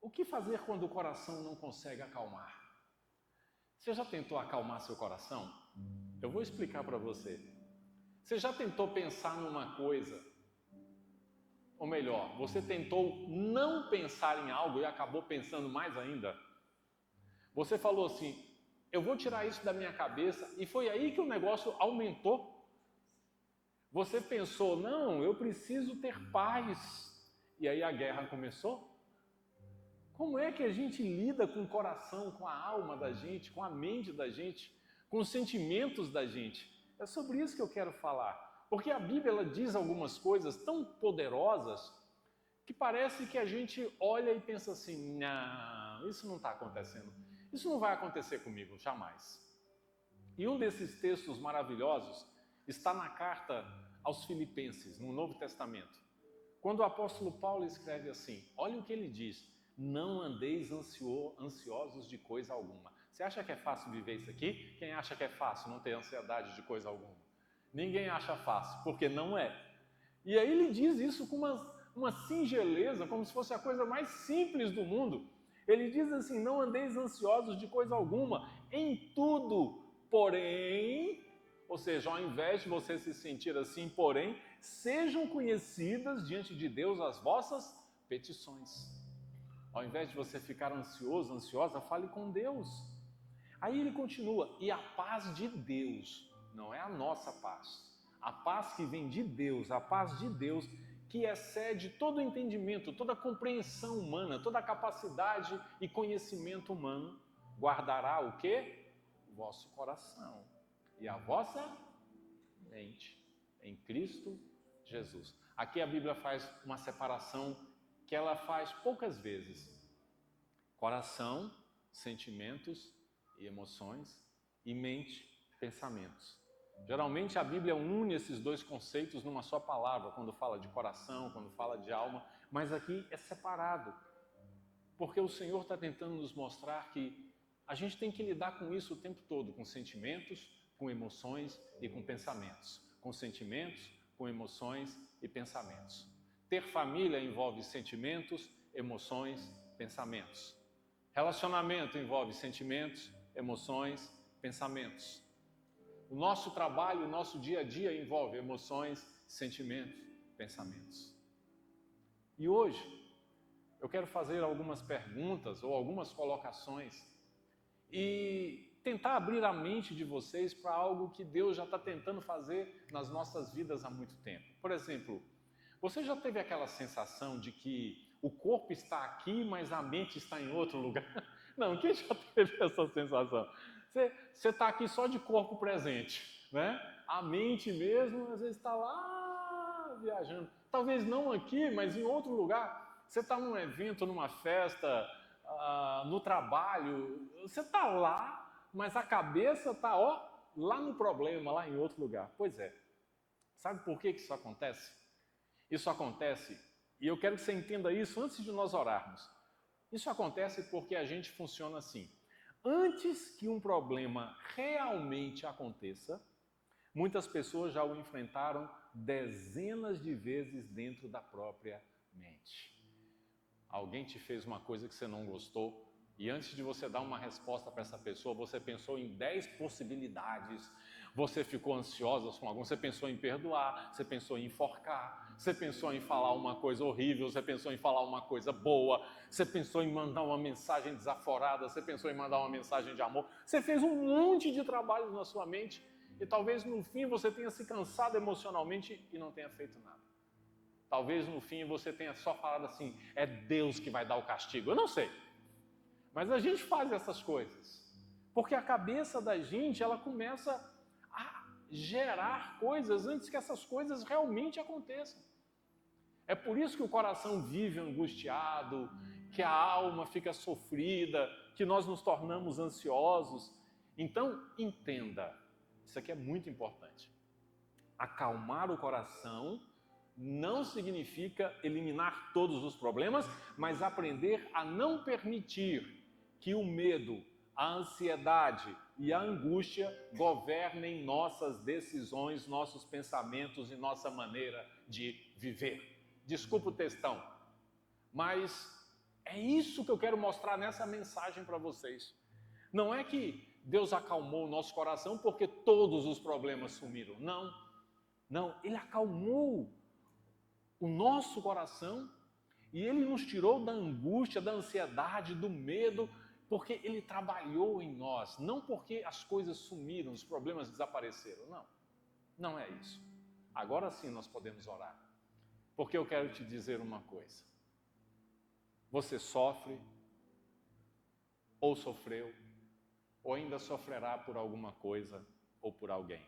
O que fazer quando o coração não consegue acalmar? Você já tentou acalmar seu coração? Eu vou explicar para você. Você já tentou pensar numa coisa? Ou melhor, você tentou não pensar em algo e acabou pensando mais ainda? Você falou assim, eu vou tirar isso da minha cabeça, e foi aí que o negócio aumentou. Você pensou, não, eu preciso ter paz. E aí a guerra começou? Como é que a gente lida com o coração, com a alma da gente, com a mente da gente, com os sentimentos da gente? É sobre isso que eu quero falar. Porque a Bíblia ela diz algumas coisas tão poderosas que parece que a gente olha e pensa assim, não, isso não está acontecendo. Isso não vai acontecer comigo, jamais. E um desses textos maravilhosos está na carta aos Filipenses, no Novo Testamento. Quando o apóstolo Paulo escreve assim, olha o que ele diz, não andeis ansiosos de coisa alguma. Você acha que é fácil viver isso aqui? Quem acha que é fácil não ter ansiedade de coisa alguma? Ninguém acha fácil, porque não é. E aí ele diz isso com uma singeleza, como se fosse a coisa mais simples do mundo. Ele diz assim, não andeis ansiosos de coisa alguma, em tudo, porém, ou seja, ao invés de você se sentir assim, porém, sejam conhecidas diante de Deus as vossas petições. Ao invés de você ficar ansioso, ansiosa, fale com Deus. Aí ele continua, e a paz de Deus, não é a nossa paz, a paz que vem de Deus, a paz de Deus, que excede todo o entendimento, toda a compreensão humana, toda a capacidade e conhecimento humano, guardará o quê? O vosso coração e a vossa mente em Cristo Jesus. Aqui a Bíblia faz uma separação que ela faz poucas vezes. Coração, sentimentos e emoções, e mente, pensamentos. Geralmente a Bíblia une esses dois conceitos numa só palavra, quando fala de coração, quando fala de alma, mas aqui é separado, porque o Senhor está tentando nos mostrar que a gente tem que lidar com isso o tempo todo, com sentimentos, com emoções e com pensamentos. Com sentimentos, com emoções e pensamentos. Ter família envolve sentimentos, emoções, pensamentos. Relacionamento envolve sentimentos, emoções, pensamentos. O nosso trabalho, o nosso dia a dia envolve emoções, sentimentos, pensamentos. E hoje eu quero fazer algumas perguntas ou algumas colocações e tentar abrir a mente de vocês para algo que Deus já está tentando fazer nas nossas vidas há muito tempo. Por exemplo, você já teve aquela sensação de que o corpo está aqui, mas a mente está em outro lugar? Não, quem já teve essa sensação? Você está aqui só de corpo presente, né? A mente mesmo, às vezes está lá viajando. Talvez não aqui, mas em outro lugar. Você está num evento, numa festa, no trabalho, você está lá, mas a cabeça está, lá no problema, lá em outro lugar. Pois é. Sabe por que isso acontece? Isso acontece, e eu quero que você entenda isso antes de nós orarmos. Isso acontece porque a gente funciona assim. Antes que um problema realmente aconteça, muitas pessoas já o enfrentaram dezenas de vezes dentro da própria mente. Alguém te fez uma coisa que você não gostou, e antes de você dar uma resposta para essa pessoa, você pensou em 10 possibilidades, você ficou ansiosa com algum, você pensou em perdoar, você pensou em enforcar, você pensou em falar uma coisa horrível, você pensou em falar uma coisa boa, você pensou em mandar uma mensagem desaforada, você pensou em mandar uma mensagem de amor, você fez um monte de trabalho na sua mente, e talvez no fim você tenha se cansado emocionalmente e não tenha feito nada. Talvez no fim você tenha só falado assim, é Deus que vai dar o castigo. Eu não sei. Mas a gente faz essas coisas. Porque a cabeça da gente, ela começa a gerar coisas antes que essas coisas realmente aconteçam. É por isso que o coração vive angustiado, que a alma fica sofrida, que nós nos tornamos ansiosos. Então, entenda, isso aqui é muito importante. Acalmar o coração não significa eliminar todos os problemas, mas aprender a não permitir que o medo, a ansiedade e a angústia governem nossas decisões, nossos pensamentos e nossa maneira de viver. Desculpa o textão, mas É isso que eu quero mostrar nessa mensagem para vocês. Não é que Deus acalmou o nosso coração porque todos os problemas sumiram. Não, não. Ele acalmou o nosso coração e Ele nos tirou da angústia, da ansiedade, do medo, porque Ele trabalhou em nós. Não porque as coisas sumiram, os problemas desapareceram. Não, não é isso. Agora sim nós podemos orar. Porque eu quero te dizer uma coisa. Você sofre, ou sofreu, ou ainda sofrerá por alguma coisa ou por alguém.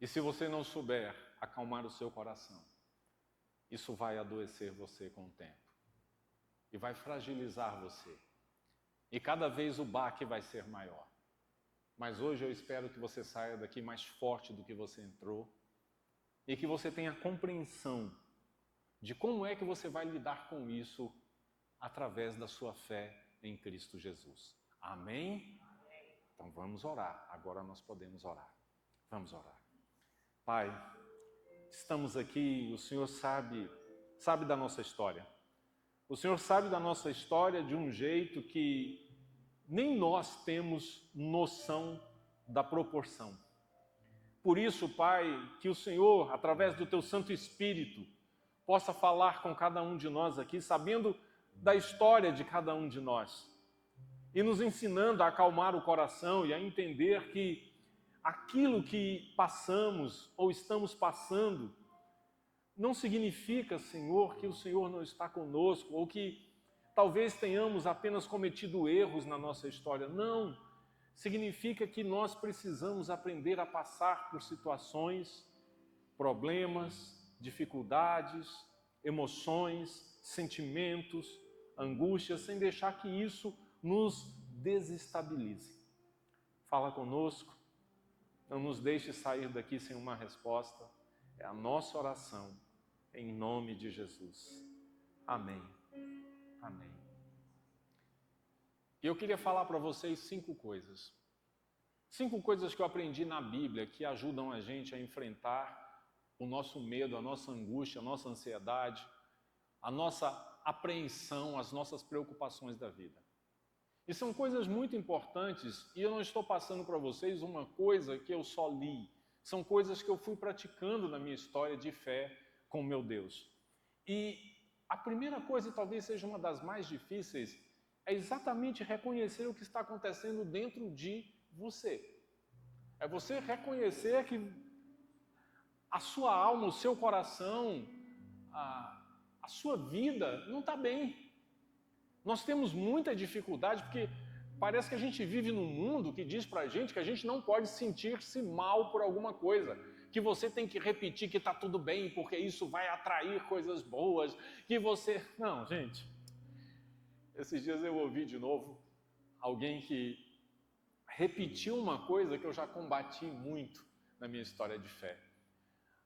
E se você não souber acalmar o seu coração, isso vai adoecer você com o tempo. E vai fragilizar você. E cada vez o baque vai ser maior. Mas hoje eu espero que você saia daqui mais forte do que você entrou. E que você tenha compreensão de como é que você vai lidar com isso através da sua fé em Cristo Jesus. Amém? Então vamos orar. Agora nós podemos orar. Vamos orar. Pai, estamos aqui, o Senhor sabe da nossa história. O Senhor sabe da nossa história de um jeito que nem nós temos noção da proporção. Por isso, Pai, que o Senhor, através do Teu Santo Espírito, possa falar com cada um de nós aqui, sabendo da história de cada um de nós, e nos ensinando a acalmar o coração e a entender que aquilo que passamos ou estamos passando não significa, Senhor, que o Senhor não está conosco ou que talvez tenhamos apenas cometido erros na nossa história. Não, significa que nós precisamos aprender a passar por situações, problemas, dificuldades, emoções, sentimentos, angústias, sem deixar que isso nos desestabilize. Fala conosco, não nos deixe sair daqui sem uma resposta. É a nossa oração, em nome de Jesus. Amém. Amém. E eu queria falar para vocês 5 coisas. 5 coisas que eu aprendi na Bíblia que ajudam a gente a enfrentar o nosso medo, a nossa angústia, a nossa ansiedade, a nossa apreensão, as nossas preocupações da vida. E são coisas muito importantes e eu não estou passando para vocês uma coisa que eu só li. São coisas que eu fui praticando na minha história de fé com meu Deus. E a primeira coisa, e talvez seja uma das mais difíceis, é exatamente reconhecer o que está acontecendo dentro de você. É você reconhecer que a sua alma, o seu coração, a sua vida não está bem. Nós temos muita dificuldade porque parece que a gente vive num mundo que diz pra gente que a gente não pode sentir-se mal por alguma coisa, que você tem que repetir que está tudo bem porque isso vai atrair coisas boas, que você... Não, gente, esses dias eu ouvi de novo alguém que repetiu uma coisa que eu já combati muito na minha história de fé.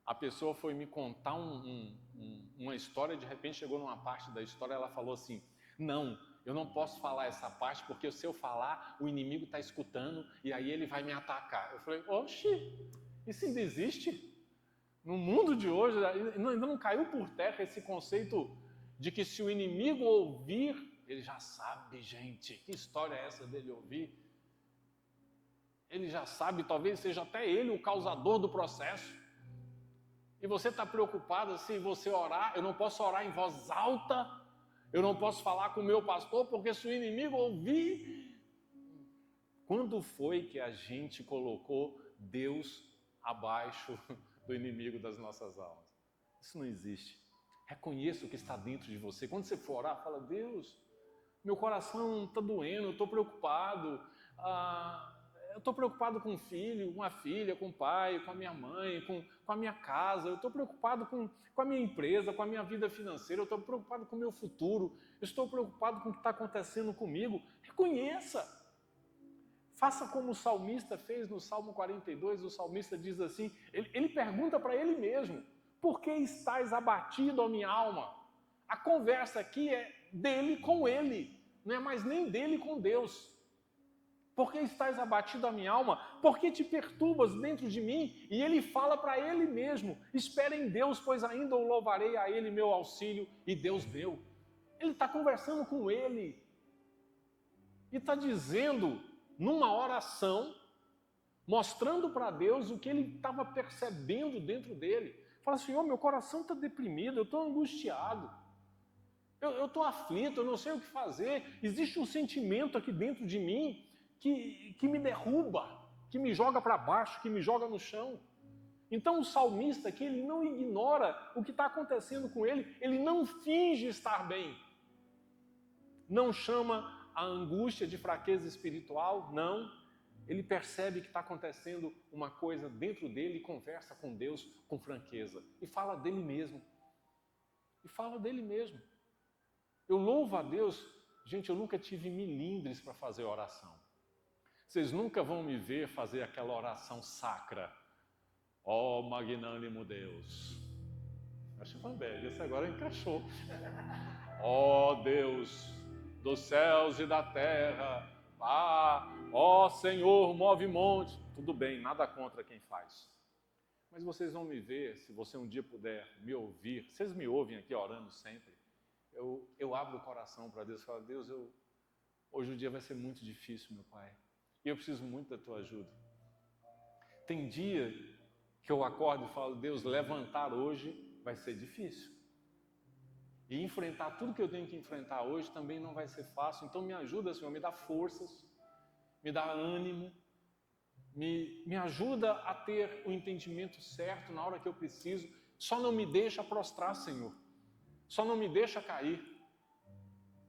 A pessoa foi me contar uma história, de repente chegou numa parte da história, ela falou assim: não, eu não posso falar essa parte porque se eu falar, o inimigo está escutando e aí ele vai me atacar. Eu falei, oxe, isso ainda existe? No mundo de hoje, ainda não caiu por terra esse conceito de que se o inimigo ouvir, ele já sabe, gente, que história é essa dele ouvir? Ele já sabe, talvez seja até ele o causador do processo. E você está preocupado se você orar, eu não posso orar em voz alta, eu não posso falar com o meu pastor, porque se o inimigo ouvir... Quando foi que a gente colocou Deus abaixo do inimigo das nossas almas? Isso não existe. Reconheça o que está dentro de você. Quando você for orar, fala, Deus, meu coração está doendo, eu estou preocupado, eu estou preocupado com um filho, com uma filha, com o pai, com a minha mãe, com a minha casa, eu estou preocupado com a minha empresa, com a minha vida financeira, eu estou preocupado com o meu futuro, eu estou preocupado com o que está acontecendo comigo. Reconheça. Faça como o salmista fez no Salmo 42, o salmista diz assim, ele pergunta para ele mesmo, por que estás abatido, ó minha alma? A conversa aqui é dele com ele, não é mais nem dele com Deus. Por que estás abatido a minha alma? Por que te perturbas dentro de mim? E ele fala para ele mesmo, espera em Deus, pois ainda o louvarei a ele meu auxílio e Deus meu. Ele está conversando com ele. E está dizendo, numa oração, mostrando para Deus o que ele estava percebendo dentro dele. Fala, Senhor, meu coração está deprimido, eu estou angustiado, eu estou aflito, eu não sei o que fazer. Existe um sentimento aqui dentro de mim que me derruba, que me joga para baixo, que me joga no chão. Então o salmista aqui, ele não ignora o que está acontecendo com ele não finge estar bem. Não chama a angústia de fraqueza espiritual, não. Ele percebe que está acontecendo uma coisa dentro dele e conversa com Deus com franqueza. E fala dele mesmo. Eu louvo a Deus. Gente, eu nunca tive milindres para fazer oração. Vocês nunca vão me ver fazer aquela oração sacra. Ó magnânimo Deus. Acho que foi bem, esse agora encaixou. Ó Deus dos céus e da terra, ó Senhor, move monte. Tudo bem, nada contra quem faz. Mas vocês vão me ver, se você um dia puder me ouvir, vocês me ouvem aqui orando sempre, eu abro o coração para Deus e falo, Deus, hoje o dia vai ser muito difícil, meu Pai, e eu preciso muito da Tua ajuda. Tem dia que eu acordo e falo, Deus, levantar hoje vai ser difícil. E enfrentar tudo que eu tenho que enfrentar hoje também não vai ser fácil. Então me ajuda, Senhor, me dá forças, me dá ânimo, me ajuda a ter o entendimento certo na hora que eu preciso. Só não me deixa prostrar, Senhor. Só não me deixa cair.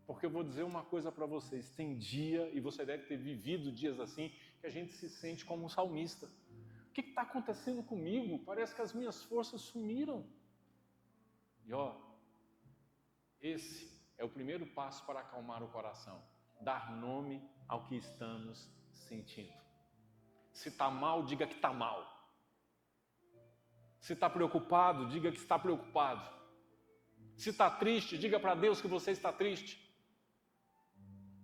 Porque eu vou dizer uma coisa para vocês. Tem dia, e você deve ter vivido dias assim, que a gente se sente como um salmista. O que está acontecendo comigo? Parece que as minhas forças sumiram. E esse é o primeiro passo para acalmar o coração. Dar nome ao que estamos sentindo. Se está mal, diga que está mal. Se está preocupado, diga que está preocupado. Se está triste, diga para Deus que você está triste.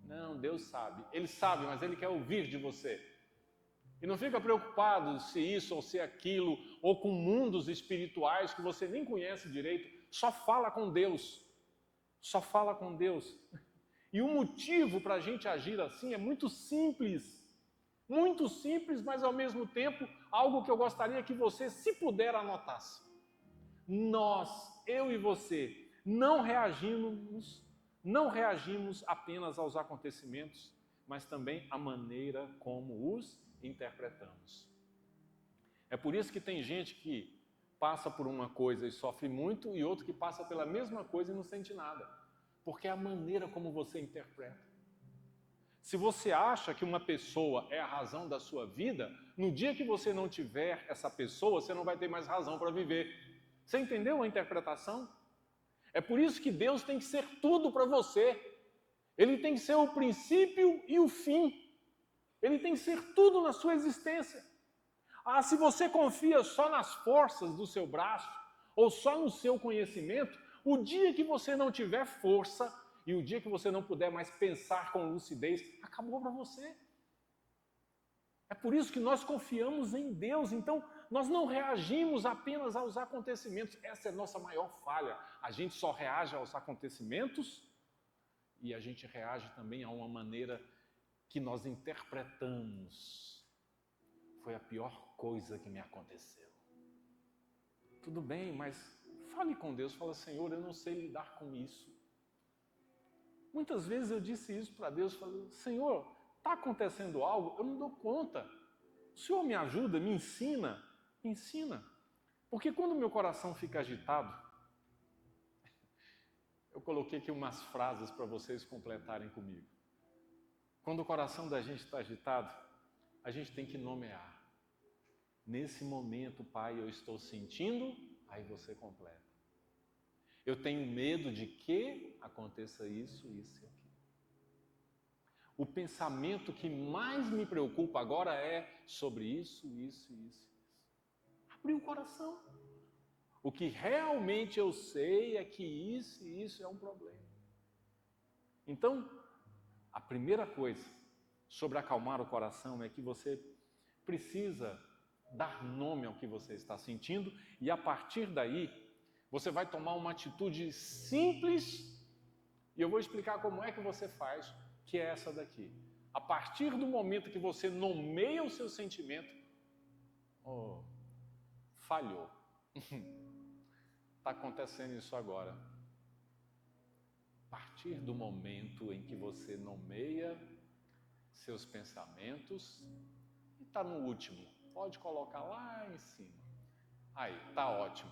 Não, Deus sabe. Ele sabe, mas Ele quer ouvir de você. E não fica preocupado se isso ou se aquilo, ou com mundos espirituais que você nem conhece direito. Só fala com Deus. Só fala com Deus. E o motivo para a gente agir assim é muito simples. Muito simples, mas ao mesmo tempo, algo que eu gostaria que você, se puder, anotasse. Nós, eu e você, não reagimos apenas aos acontecimentos, mas também à maneira como os interpretamos. É por isso que tem gente que passa por uma coisa e sofre muito, e outro que passa pela mesma coisa e não sente nada. Porque é a maneira como você interpreta. Se você acha que uma pessoa é a razão da sua vida, no dia que você não tiver essa pessoa, você não vai ter mais razão para viver. Você entendeu a interpretação? É por isso que Deus tem que ser tudo para você. Ele tem que ser o princípio e o fim. Ele tem que ser tudo na sua existência. Se você confia só nas forças do seu braço, ou só no seu conhecimento, o dia que você não tiver força, e o dia que você não puder mais pensar com lucidez, acabou para você. É por isso que nós confiamos em Deus. Então, nós não reagimos apenas aos acontecimentos. Essa é a nossa maior falha. A gente só reage aos acontecimentos e a gente reage também a uma maneira que nós interpretamos. Foi a pior coisa que me aconteceu. Tudo bem, mas fale com Deus. Fala, Senhor, eu não sei lidar com isso. Muitas vezes eu disse isso para Deus. Falei, Senhor, está acontecendo algo? Eu não dou conta. O Senhor me ajuda, me ensina. Me ensina. Porque quando o meu coração fica agitado, eu coloquei aqui umas frases para vocês completarem comigo. Quando o coração da gente está agitado, a gente tem que nomear. Nesse momento, Pai, eu estou sentindo, aí você completa. Eu tenho medo de que aconteça isso, isso e aquilo. O pensamento que mais me preocupa agora é sobre isso, isso, isso. Abrir o coração. O que realmente eu sei é que isso e isso é um problema. Então, a primeira coisa sobre acalmar o coração é que você precisa dar nome ao que você está sentindo e a partir daí você vai tomar uma atitude simples, E eu vou explicar como é que você faz, que é essa daqui. A partir do momento que você nomeia o seu sentimento, falhou. Está acontecendo isso agora. A partir do momento em que você nomeia seus pensamentos, e está no último, pode colocar lá em cima. Aí, tá ótimo,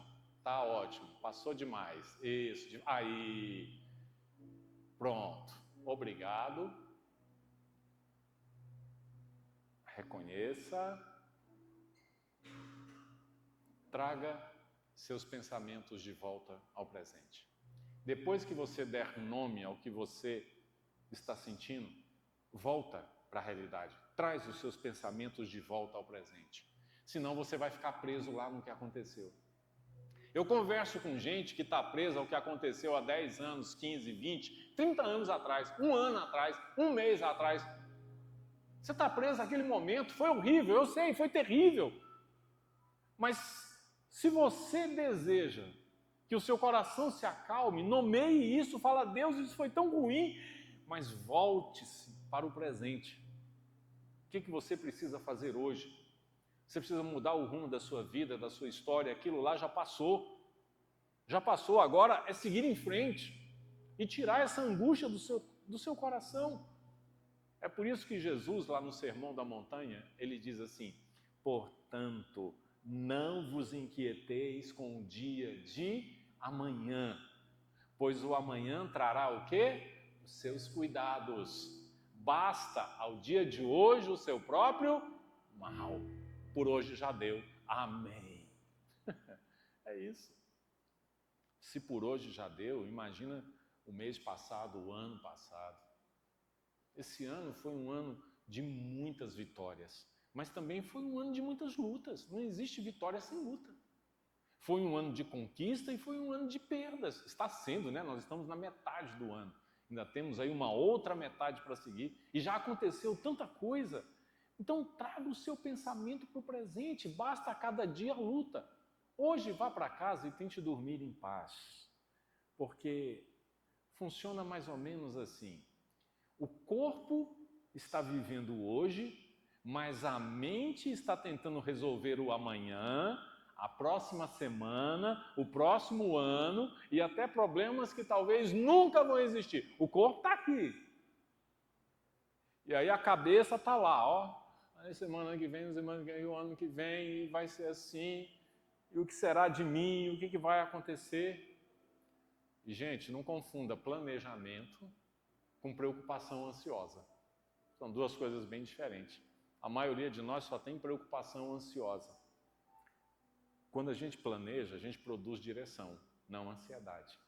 passou demais. Isso, aí, pronto, obrigado. Reconheça, traga seus pensamentos de volta ao presente. Depois que você der nome ao que você está sentindo, volta para a realidade. Traz os seus pensamentos de volta ao presente. Senão você vai ficar preso lá no que aconteceu. Eu converso com gente que está presa ao que aconteceu há 10 anos, 15, 20, 30 anos atrás, um ano atrás, um mês atrás. Você está preso naquele momento, foi horrível, eu sei, foi terrível. Mas se você deseja que o seu coração se acalme, nomeie isso, fala, Deus, isso foi tão ruim, mas volte-se para o presente. O que você precisa fazer hoje? Você precisa mudar o rumo da sua vida, da sua história, aquilo lá já passou. Já passou, agora é seguir em frente e tirar essa angústia do seu coração. É por isso que Jesus, lá no Sermão da Montanha, ele diz assim, portanto, não vos inquieteis com o dia de amanhã, pois o amanhã trará o quê? Os seus cuidados. Basta ao dia de hoje o seu próprio mal. Por hoje já deu. Amém. É isso. Se por hoje já deu, imagina o mês passado, o ano passado. Esse ano foi um ano de muitas vitórias, mas também foi um ano de muitas lutas. Não existe vitória sem luta. Foi um ano de conquista e foi um ano de perdas. Está sendo, né? Nós estamos na metade do ano. Ainda temos aí uma outra metade para seguir. E já aconteceu tanta coisa. Então traga o seu pensamento para o presente. Basta a cada dia a luta. Hoje vá para casa e tente dormir em paz. Porque funciona mais ou menos assim. O corpo está vivendo hoje, mas a mente está tentando resolver o amanhã, a próxima semana, o próximo ano e até problemas que talvez nunca vão existir. O corpo está aqui. E aí a cabeça está lá, ó. Aí semana que vem, o ano que vem, vai ser assim. E o que será de mim? O que vai acontecer? E, gente, não confunda planejamento com preocupação ansiosa. São duas coisas bem diferentes. A maioria de nós só tem preocupação ansiosa. Quando a gente planeja, a gente produz direção, não ansiedade.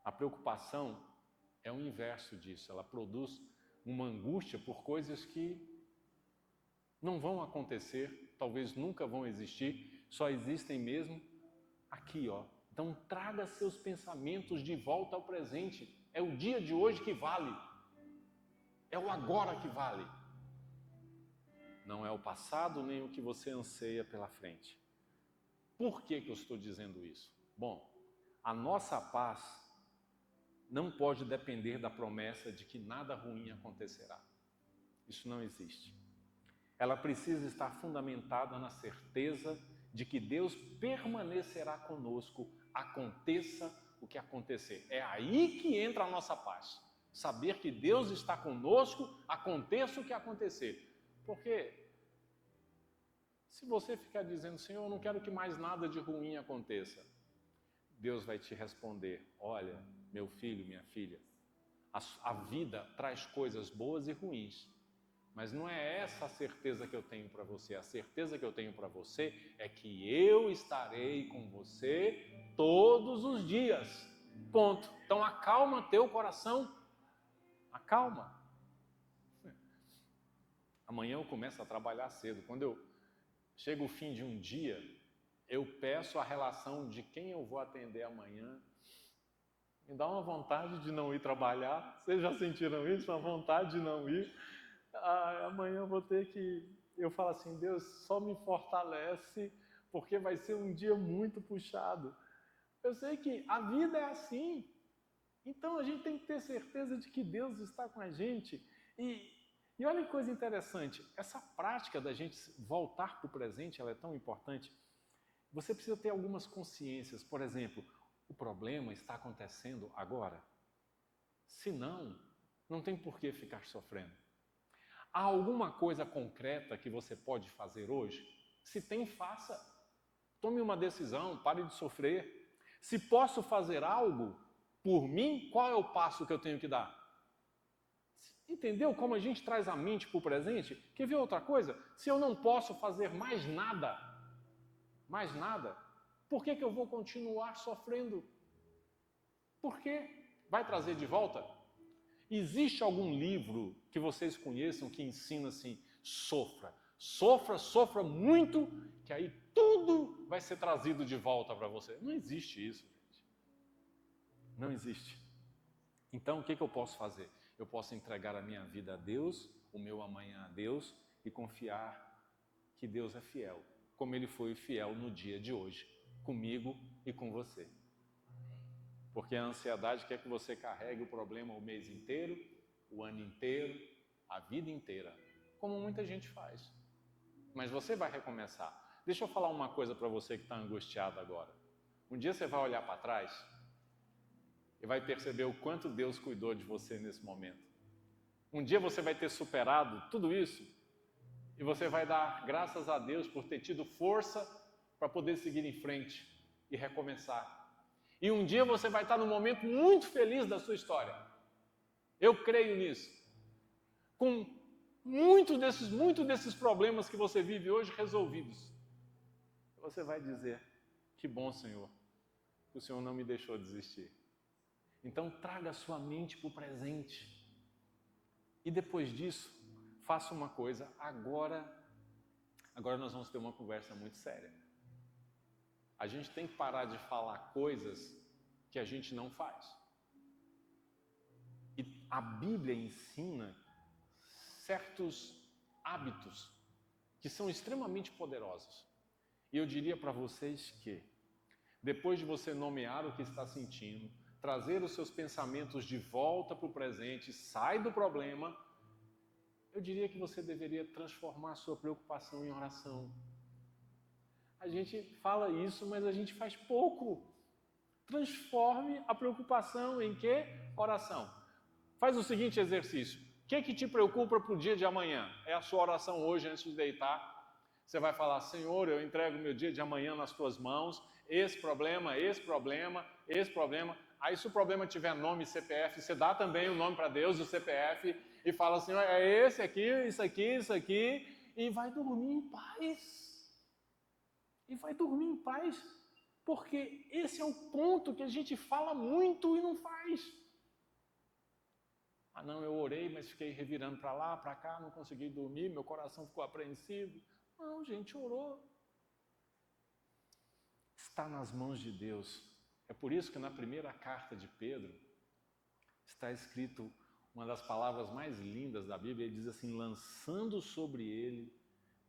A preocupação é o inverso disso, ela produz uma angústia por coisas que não vão acontecer, talvez nunca vão existir, só existem mesmo aqui, ó. Então traga seus pensamentos de volta ao presente. É o dia de hoje que vale. É o agora que vale. Não é o passado nem o que você anseia pela frente. Por que eu estou dizendo isso? Bom, a nossa paz não pode depender da promessa de que nada ruim acontecerá. Isso não existe. Ela precisa estar fundamentada na certeza de que Deus permanecerá conosco, aconteça o que acontecer. É aí que entra a nossa paz. Saber que Deus está conosco, aconteça o que acontecer. Porque se você ficar dizendo, Senhor, eu não quero que mais nada de ruim aconteça, Deus vai te responder, olha, meu filho, minha filha, a vida traz coisas boas e ruins, mas não é essa a certeza que eu tenho para você. A certeza que eu tenho para você é que eu estarei com você todos os dias. Ponto. Então acalma teu coração. Acalma. Amanhã eu começo a trabalhar cedo. Quando chega o fim de um dia, eu peço a relação de quem eu vou atender amanhã. Me dá uma vontade de não ir trabalhar. Vocês já sentiram isso? Uma vontade de não ir. Amanhã eu vou ter que... Eu falo assim, Deus, só me fortalece, porque vai ser um dia muito puxado. Eu sei que a vida é assim. Então a gente tem que ter certeza de que Deus está com a gente. E olha que coisa interessante, essa prática da gente voltar para o presente, ela é tão importante. Você precisa ter algumas consciências. Por exemplo, o problema está acontecendo agora. Se não, não tem por que ficar sofrendo. Há alguma coisa concreta que você pode fazer hoje? Se tem, faça. Tome uma decisão, pare de sofrer. Se posso fazer algo por mim, qual é o passo que eu tenho que dar? Entendeu como a gente traz a mente para o presente? Quer ver outra coisa? Se eu não posso fazer mais nada, por que eu vou continuar sofrendo? Por quê? Vai trazer de volta? Existe algum livro que vocês conheçam que ensina assim, sofra, sofra muito, que aí tudo vai ser trazido de volta para você? Não existe isso, gente. Não existe. Então, o que eu posso fazer? Eu posso entregar a minha vida a Deus, o meu amanhã a Deus e confiar que Deus é fiel, como Ele foi fiel no dia de hoje, comigo e com você. Porque a ansiedade quer que você carregue o problema o mês inteiro, o ano inteiro, a vida inteira, como muita gente faz. Mas você vai recomeçar. Deixa eu falar uma coisa para você que está angustiado agora. Um dia você vai olhar para trás e vai perceber o quanto Deus cuidou de você nesse momento. Um dia você vai ter superado tudo isso e você vai dar graças a Deus por ter tido força para poder seguir em frente e recomeçar. E um dia você vai estar num momento muito feliz da sua história. Eu creio nisso. Com muitos desses problemas que você vive hoje resolvidos. Você vai dizer, que bom, Senhor, que o Senhor não me deixou desistir. Então traga a sua mente para o presente. E depois disso, faça uma coisa. Agora nós vamos ter uma conversa muito séria. A gente tem que parar de falar coisas que a gente não faz. E a Bíblia ensina certos hábitos que são extremamente poderosos. E eu diria para vocês que, depois de você nomear o que está sentindo, trazer os seus pensamentos de volta para o presente, sai do problema, eu diria que você deveria transformar a sua preocupação em oração. A gente fala isso, mas a gente faz pouco. Transforme a preocupação em quê? Oração. Faz o seguinte exercício. O que te preocupa para o dia de amanhã? É a sua oração hoje antes de deitar. Você vai falar, Senhor, eu entrego meu dia de amanhã nas tuas mãos. Esse problema. Aí se o problema tiver nome e CPF, você dá também o nome para Deus, o CPF, e fala, Senhor, é esse aqui, isso aqui, e vai dormir em paz. Porque esse é o ponto que a gente fala muito e não faz. Ah não, eu orei, mas fiquei revirando para lá, para cá, não consegui dormir, meu coração ficou apreensivo. Não, gente, orou. Está nas mãos de Deus. É por isso que na primeira carta de Pedro está escrito uma das palavras mais lindas da Bíblia. Ele diz assim, lançando sobre ele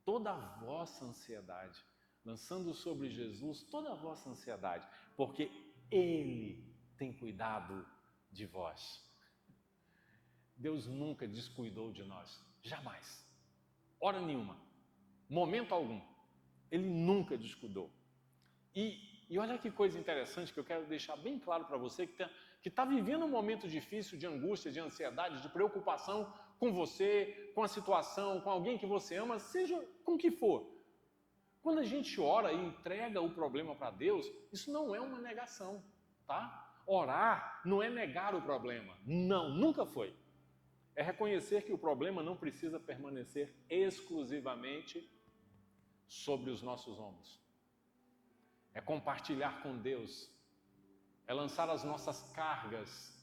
toda a vossa ansiedade. Lançando sobre Jesus toda a vossa ansiedade, porque Ele tem cuidado de vós. Deus nunca descuidou de nós, jamais, hora nenhuma, momento algum, Ele nunca descuidou. E olha que coisa interessante que eu quero deixar bem claro para você que está vivendo um momento difícil de angústia, de ansiedade, de preocupação com você, com a situação, com alguém que você ama, seja com o que for. Quando a gente ora e entrega o problema para Deus, isso não é uma negação, tá? Orar não é negar o problema. Não, nunca foi. É reconhecer que o problema não precisa permanecer exclusivamente sobre os nossos ombros. É compartilhar com Deus. É lançar as nossas cargas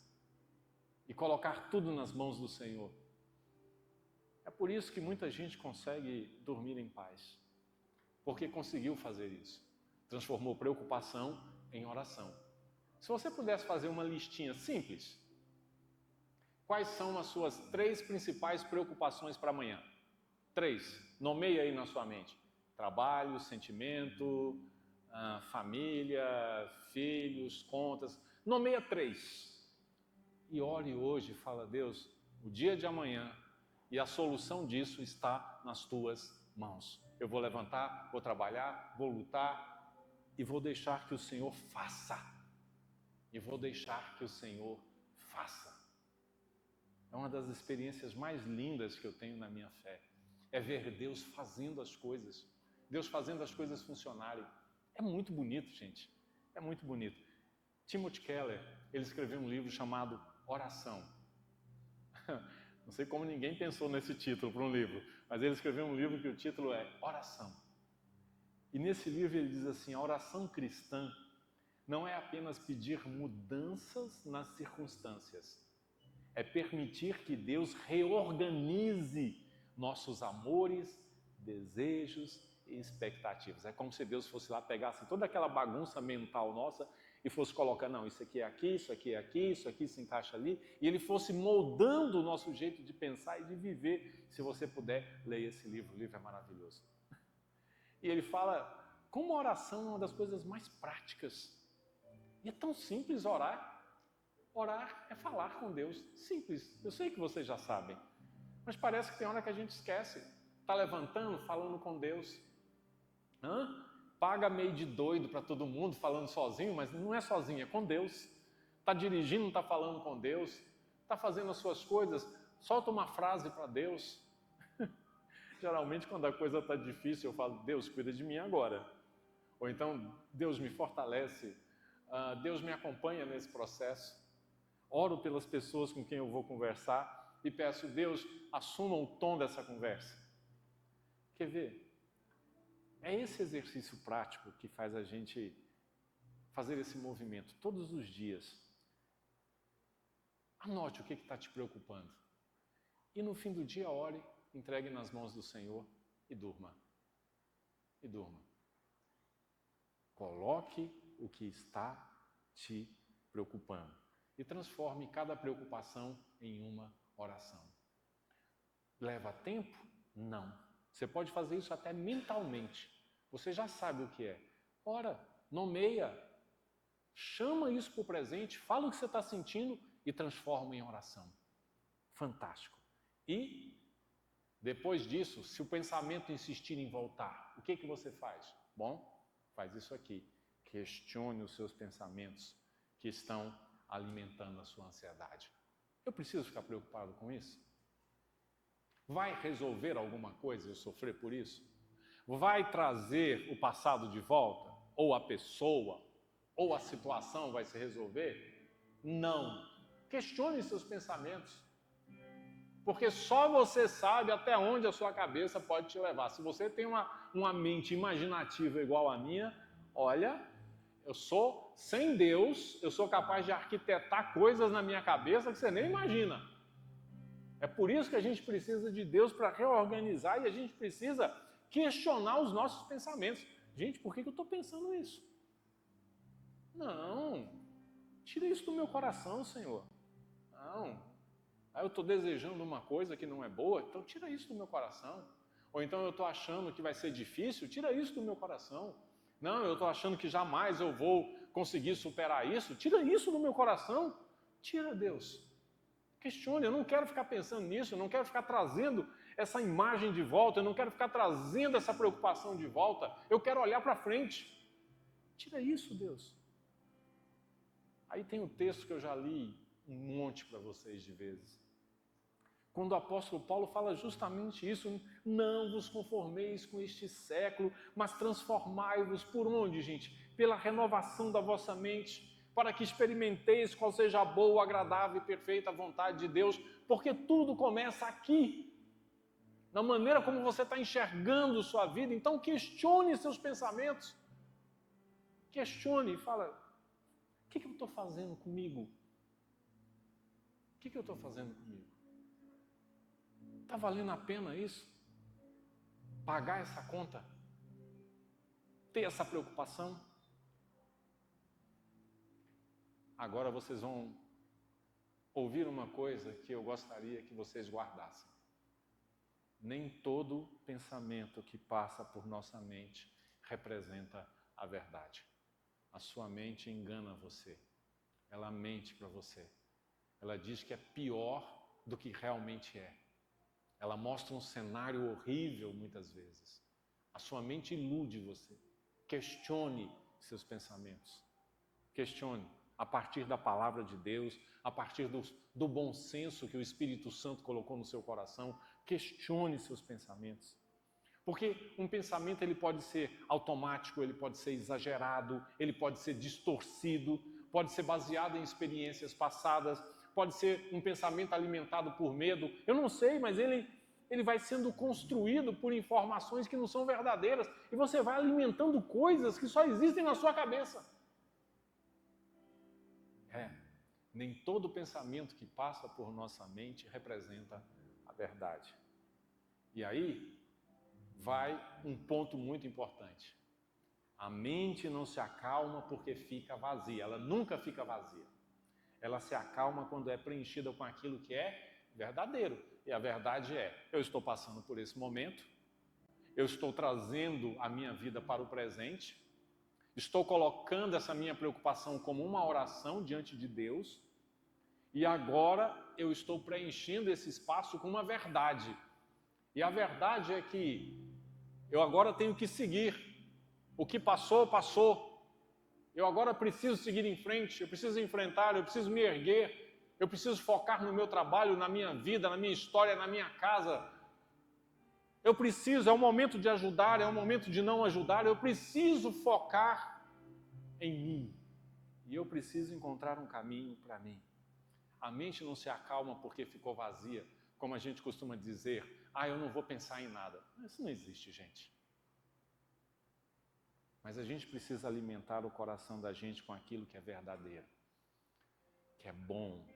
e colocar tudo nas mãos do Senhor. É por isso que muita gente consegue dormir em paz. Porque conseguiu fazer isso. Transformou preocupação em oração. Se você pudesse fazer uma listinha simples, quais são as suas 3 principais preocupações para amanhã? 3. Nomeia aí na sua mente. Trabalho, sentimento, família, filhos, contas. Nomeia 3. e ore hoje, fala, Deus, o dia de amanhã e a solução disso está nas tuas mãos. Eu vou levantar, vou trabalhar, vou lutar e vou deixar que o Senhor faça. E vou deixar que o Senhor faça. É uma das experiências mais lindas que eu tenho na minha fé. É ver Deus fazendo as coisas. Deus fazendo as coisas funcionarem. É muito bonito, gente. É muito bonito. Timothy Keller, ele escreveu um livro chamado Oração. Não sei como ninguém pensou nesse título para um livro, mas ele escreveu um livro que o título é Oração. E nesse livro ele diz assim, a oração cristã não é apenas pedir mudanças nas circunstâncias, é permitir que Deus reorganize nossos amores, desejos e expectativas. É como se Deus fosse lá, pegasse toda aquela bagunça mental nossa e fosse colocar, não, isso aqui é aqui, isso aqui é aqui, isso aqui se encaixa ali, e ele fosse moldando o nosso jeito de pensar e de viver. Se você puder, leia esse livro, o livro é maravilhoso. E ele fala como a oração é uma das coisas mais práticas. E é tão simples orar. Orar é falar com Deus, simples. Eu sei que vocês já sabem, mas parece que tem hora que a gente esquece. Está levantando, falando com Deus. Paga meio de doido para todo mundo, falando sozinho, mas não é sozinho, é com Deus. Está dirigindo, está falando com Deus. Está fazendo as suas coisas, solta uma frase para Deus. Geralmente, quando a coisa está difícil, eu falo, Deus, cuida de mim agora. Ou então, Deus me fortalece, Deus me acompanha nesse processo. Oro pelas pessoas com quem eu vou conversar e peço, Deus, assuma o tom dessa conversa. Quer ver? É esse exercício prático que faz a gente fazer esse movimento todos os dias. Anote o que está te preocupando. E no fim do dia, ore, entregue nas mãos do Senhor e durma. E durma. Coloque o que está te preocupando e transforme cada preocupação em uma oração. Leva tempo? Não. Você pode fazer isso até mentalmente. Você já sabe o que é. Ora, nomeia, chama isso para o presente, fala o que você está sentindo e transforma em oração. Fantástico. E, depois disso, se o pensamento insistir em voltar, o que você faz? Bom, faz isso aqui. Questione os seus pensamentos que estão alimentando a sua ansiedade. Eu preciso ficar preocupado com isso? Vai resolver alguma coisa eu sofrer por isso? Vai trazer o passado de volta? Ou a pessoa? Ou a situação vai se resolver? Não. Questione seus pensamentos. Porque só você sabe até onde a sua cabeça pode te levar. Se você tem uma mente imaginativa igual a minha, olha, eu sou, sem Deus, eu sou capaz de arquitetar coisas na minha cabeça que você nem imagina. É por isso que a gente precisa de Deus para reorganizar e a gente precisa questionar os nossos pensamentos. Gente, por que eu estou pensando isso? Não, tira isso do meu coração, Senhor. Não, eu estou desejando uma coisa que não é boa, então tira isso do meu coração. Ou então eu estou achando que vai ser difícil, tira isso do meu coração. Não, eu estou achando que jamais eu vou conseguir superar isso, tira isso do meu coração. Tira, Deus. Questione, eu não quero ficar pensando nisso, eu não quero ficar trazendo essa imagem de volta, eu não quero ficar trazendo essa preocupação de volta, eu quero olhar para frente. Tira isso, Deus. Aí tem um texto que eu já li um monte para vocês de vezes. Quando o apóstolo Paulo fala justamente isso, não vos conformeis com este século, mas transformai-vos por onde, gente? Pela renovação da vossa mente, para que experimenteis qual seja a boa, agradável e perfeita vontade de Deus, porque tudo começa aqui, na maneira como você está enxergando sua vida. Então questione seus pensamentos, questione e fala, o que eu estou fazendo comigo? O que eu estou fazendo comigo? Está valendo a pena isso? Pagar essa conta? Ter essa preocupação? Agora vocês vão ouvir uma coisa que eu gostaria que vocês guardassem. Nem todo pensamento que passa por nossa mente representa a verdade. A sua mente engana você. Ela mente para você. ela diz que é pior do que realmente é. Ela mostra um cenário horrível muitas vezes. A sua mente ilude você. Questione seus pensamentos. Questione a partir da palavra de Deus, a partir do bom senso que o Espírito Santo colocou no seu coração. Questione seus pensamentos. Porque um pensamento ele pode ser automático, ele pode ser exagerado, ele pode ser distorcido, pode ser baseado em experiências passadas, pode ser um pensamento alimentado por medo. Eu não sei, mas ele vai sendo construído por informações que não são verdadeiras e você vai alimentando coisas que só existem na sua cabeça. Nem todo pensamento que passa por nossa mente representa a verdade. E aí vai um ponto muito importante. A mente não se acalma porque fica vazia, ela nunca fica vazia. Ela se acalma quando é preenchida com aquilo que é verdadeiro. E a verdade é, eu estou passando por esse momento, eu estou trazendo a minha vida para o presente, estou colocando essa minha preocupação como uma oração diante de Deus, e agora eu estou preenchendo esse espaço com uma verdade. E a verdade é que eu agora tenho que seguir. O que passou, passou. Eu agora preciso seguir em frente, eu preciso enfrentar, eu preciso me erguer, eu preciso focar no meu trabalho, na minha vida, na minha história, na minha casa. Eu preciso, é o momento de ajudar, é o momento de não ajudar, eu preciso focar em mim. E eu preciso encontrar um caminho para mim. A mente não se acalma porque ficou vazia, como a gente costuma dizer, eu não vou pensar em nada. Isso não existe, gente. Mas a gente precisa alimentar o coração da gente com aquilo que é verdadeiro, que é bom,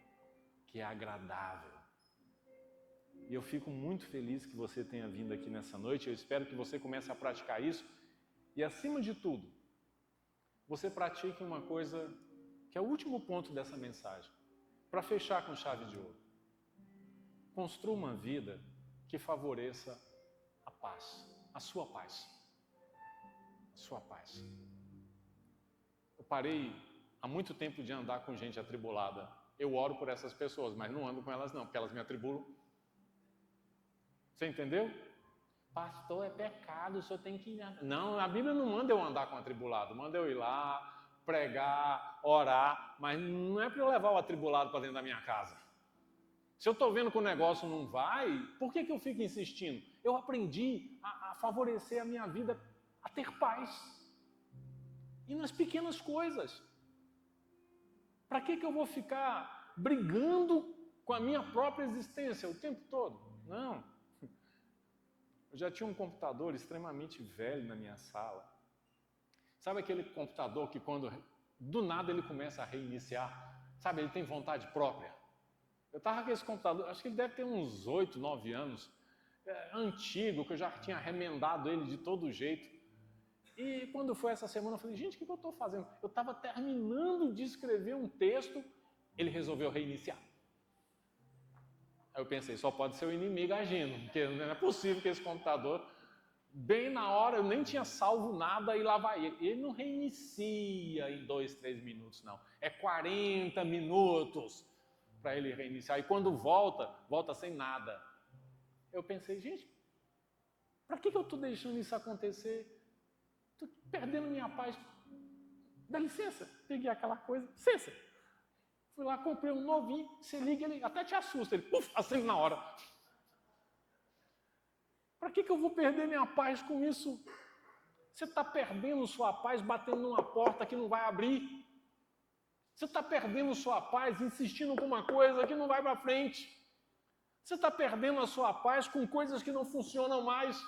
que é agradável. E eu fico muito feliz que você tenha vindo aqui nessa noite, eu espero que você comece a praticar isso e, acima de tudo, você pratique uma coisa que é o último ponto dessa mensagem, para fechar com chave de ouro. Construa uma vida que favoreça a paz, a sua paz. A sua paz. Eu parei há muito tempo de andar com gente atribulada. Eu oro por essas pessoas, mas não ando com elas não, porque elas me atribulam. Você entendeu? Pastor, é pecado, o senhor tem que ir... Não, a Bíblia não manda eu andar com atribulado, manda eu ir lá, pregar, orar, mas não é para eu levar o atribulado para dentro da minha casa. Se eu estou vendo que o negócio não vai, por que eu fico insistindo? Eu aprendi a favorecer a minha vida, a ter paz. E nas pequenas coisas. Para que eu vou ficar brigando com a minha própria existência o tempo todo? Não. Eu já tinha um computador extremamente velho na minha sala. Sabe aquele computador que quando do nada ele começa a reiniciar? Sabe, ele tem vontade própria. Eu estava com esse computador, acho que ele deve ter uns 8, 9 anos. Antigo, que eu já tinha remendado ele de todo jeito. E quando foi essa semana, eu falei, gente, o que eu estou fazendo? Eu estava terminando de escrever um texto, ele resolveu reiniciar. Aí eu pensei, só pode ser o inimigo agindo, porque não é possível que esse computador, bem na hora, eu nem tinha salvo nada e lá vai ele. Ele não reinicia em 2, 3 minutos, não. É 40 minutos para ele reiniciar. E quando volta sem nada. Eu pensei, gente, para que eu estou deixando isso acontecer? Estou perdendo minha paz. Dá licença. Peguei aquela coisa, licença. Fui lá, comprei um novinho, você liga, ele até te assusta, ele acende na hora. Para que eu vou perder minha paz com isso? Você está perdendo sua paz batendo numa porta que não vai abrir. Você está perdendo sua paz insistindo com uma coisa que não vai para frente. Você está perdendo a sua paz com coisas que não funcionam mais.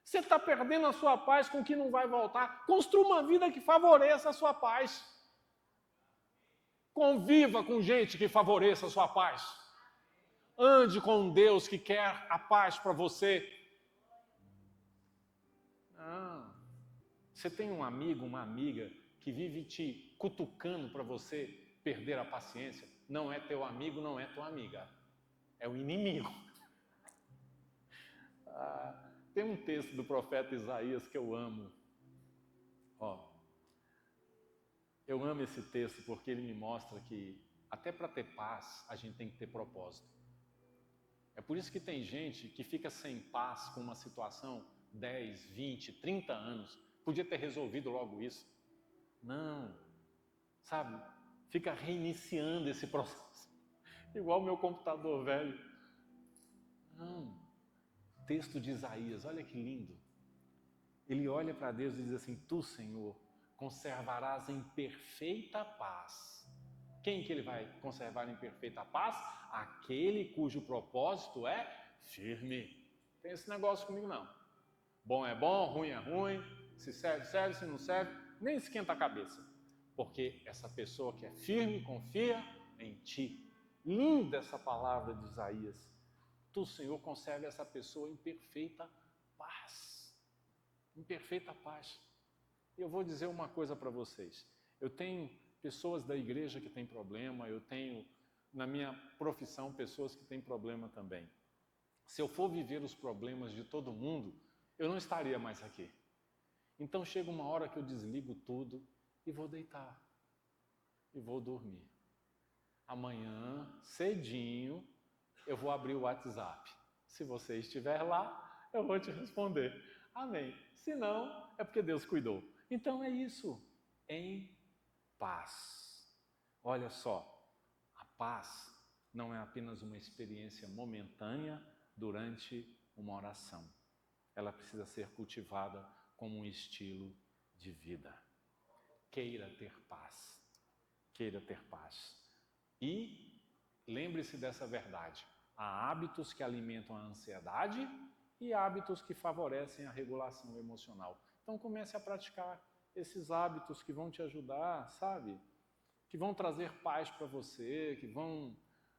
Você está perdendo a sua paz com o que não vai voltar. Construa uma vida que favoreça a sua paz. Conviva com gente que favoreça a sua paz. Ande com um Deus que quer a paz para você. Você tem um amigo, uma amiga que vive te cutucando para você perder a paciência? Não é teu amigo, não é tua amiga. É o inimigo. Tem um texto do profeta Isaías que eu amo. Eu amo esse texto porque ele me mostra que até para ter paz, a gente tem que ter propósito. É por isso que tem gente que fica sem paz com uma situação 10, 20, 30 anos. Podia ter resolvido logo isso. Não, sabe? Fica reiniciando esse processo. Igual o meu computador velho. Não. Texto de Isaías, olha que lindo. Ele olha para Deus e diz assim: Tu, Senhor, conservarás em perfeita paz. Quem que ele vai conservar em perfeita paz? Aquele cujo propósito é firme. Tem esse negócio comigo não. Bom é bom, ruim é ruim, se serve, serve, se não serve, nem esquenta a cabeça. Porque essa pessoa que é firme confia em ti. Linda essa palavra de Isaías. Tu, Senhor, conserva essa pessoa em perfeita paz. Em perfeita paz. Eu vou dizer uma coisa para vocês. Eu tenho pessoas da igreja que têm problema, eu tenho na minha profissão pessoas que têm problema também. Se eu for viver os problemas de todo mundo, eu não estaria mais aqui. Então chega uma hora que eu desligo tudo e vou deitar. E vou dormir. Amanhã, cedinho, eu vou abrir o WhatsApp. Se você estiver lá, eu vou te responder. Amém. Se não, é porque Deus cuidou. Então é isso. Em paz. Olha só, a paz não é apenas uma experiência momentânea durante uma oração. Ela precisa ser cultivada como um estilo de vida. Queira ter paz. Queira ter paz. E lembre-se dessa verdade. Há hábitos que alimentam a ansiedade e hábitos que favorecem a regulação emocional. Então comece a praticar esses hábitos que vão te ajudar, sabe? Que vão trazer paz para você, que vão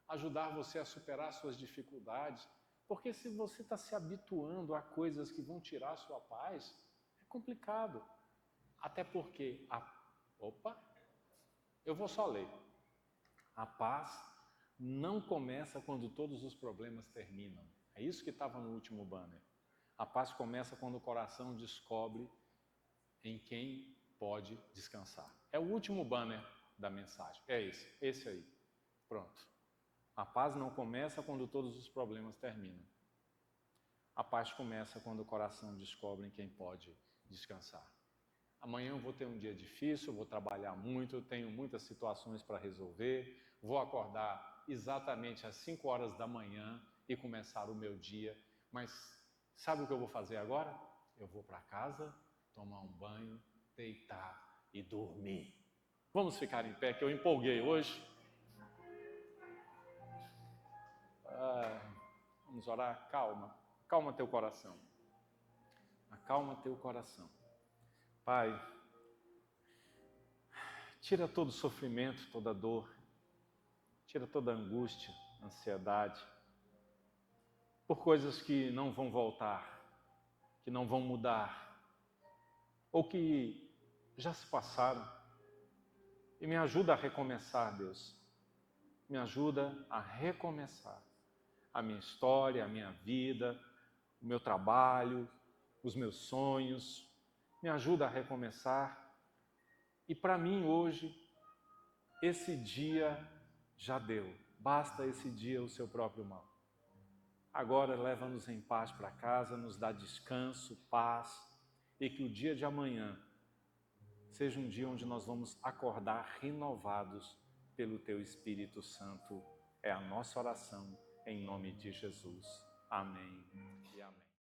ajudar você a superar suas dificuldades. Porque se você está se habituando a coisas que vão tirar a sua paz, é complicado. Até porque eu vou só ler. A paz não começa quando todos os problemas terminam. É isso que estava no último banner. A paz começa quando o coração descobre em quem pode descansar. É o último banner da mensagem. É esse aí. Pronto. A paz não começa quando todos os problemas terminam. A paz começa quando o coração descobre em quem pode descansar. Amanhã eu vou ter um dia difícil, eu vou trabalhar muito, eu tenho muitas situações para resolver, vou acordar exatamente às 5 horas da manhã e começar o meu dia. Mas sabe o que eu vou fazer agora? Eu vou para casa, tomar um banho, deitar e dormir. Vamos ficar em pé, que eu empolguei hoje. Vamos orar? Calma. Calma teu coração. Acalma teu coração. Pai, tira todo sofrimento, toda dor, tira toda angústia, ansiedade, por coisas que não vão voltar, que não vão mudar, ou que já se passaram. E me ajuda a recomeçar, Deus. Me ajuda a recomeçar a minha história, a minha vida, o meu trabalho, os meus sonhos. Me ajuda a recomeçar. E para mim hoje, esse dia já deu. Basta esse dia o seu próprio mal. Agora leva-nos em paz para casa, nos dá descanso, paz, e que o dia de amanhã seja um dia onde nós vamos acordar renovados pelo Teu Espírito Santo. É a nossa oração em nome de Jesus. Amém e amém.